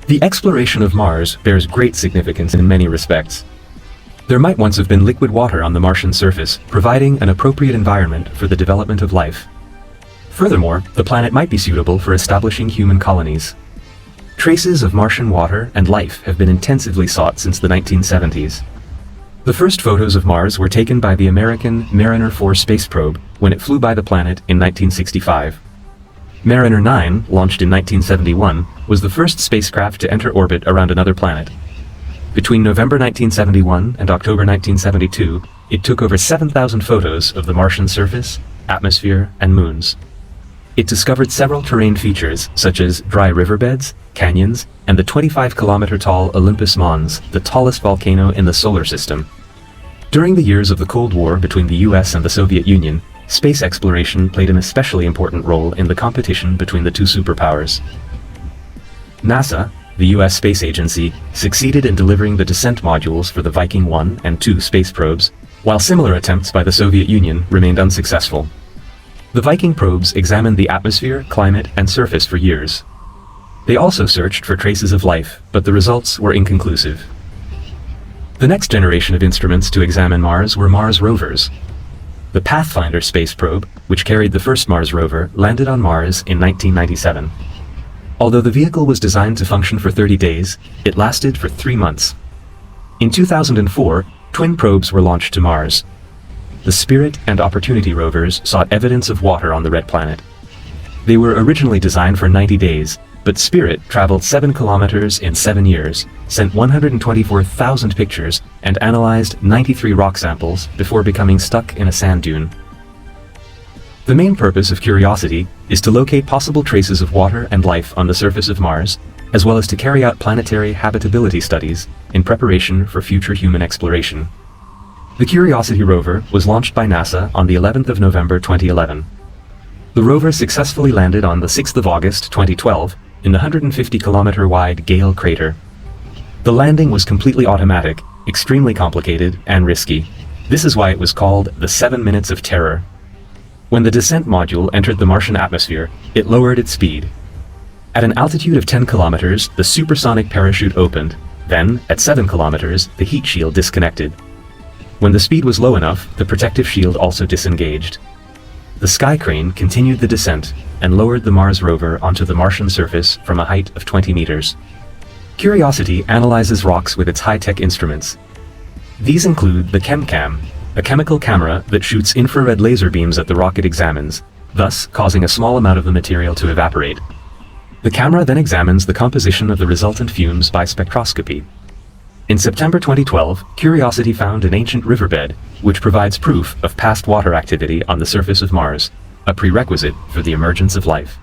The exploration of Mars bears great significance in many respects. There might once have been liquid water on the Martian surface, providing an appropriate environment for the development of life. Furthermore, the planet might be suitable for establishing human colonies. Traces of Martian water and life have been intensively sought since the 1970s. The first photos of Mars were taken by the American Mariner 4 space probe when it flew by the planet in 1965. Mariner 9, launched in 1971, was the first spacecraft to enter orbit around another planet. Between November 1971 and October 1972, it took over 7,000 photos of the Martian surface, atmosphere, and moons. It discovered several terrain features such as dry riverbeds, canyons, and the 25-kilometer tall Olympus Mons, the tallest volcano in the solar system. During the years of the Cold War between the US and the Soviet Union, space exploration played an especially important role in the competition between the two superpowers. NASA, the US space agency, succeeded in delivering the descent modules for the Viking 1 and 2 space probes, while similar attempts by the Soviet Union remained unsuccessful. The Viking probes examined the atmosphere, climate, and surface for years. They also searched for traces of life, but the results were inconclusive. The next generation of instruments to examine Mars were Mars rovers. The Pathfinder space probe, which carried the first Mars rover, landed on Mars in 1997. Although the vehicle was designed to function for 30 days, it lasted for 3 months. In 2004, twin probes were launched to Mars. The Spirit and Opportunity rovers sought evidence of water on the red planet. They were originally designed for 90 days, but Spirit traveled 7 kilometers in 7 years, sent 124,000 pictures, and analyzed 93 rock samples before becoming stuck in a sand dune. The main purpose of Curiosity is to locate possible traces of water and life on the surface of Mars, as well as to carry out planetary habitability studies in preparation for future human exploration. The Curiosity rover was launched by NASA on the 11th of November 2011. The rover successfully landed on the 6th of August 2012 in the 150-kilometer-wide Gale crater. The landing was completely automatic, extremely complicated, and risky. This is why it was called the 7 Minutes of Terror. When the descent module entered the Martian atmosphere, it lowered its speed. At an altitude of 10 kilometers, the supersonic parachute opened. Then, at 7 kilometers, the heat shield disconnected. When the speed was low enough, the protective shield also disengaged. The sky crane continued the descent and lowered the Mars rover onto the Martian surface from a height of 20 meters. Curiosity analyzes rocks with its high-tech instruments. These include the ChemCam, a chemical camera that shoots infrared laser beams at the rock it examines, thus causing a small amount of the material to evaporate. The camera then examines the composition of the resultant fumes by spectroscopy. In September 2012, Curiosity found an ancient riverbed, which provides proof of past water activity on the surface of Mars, a prerequisite for the emergence of life.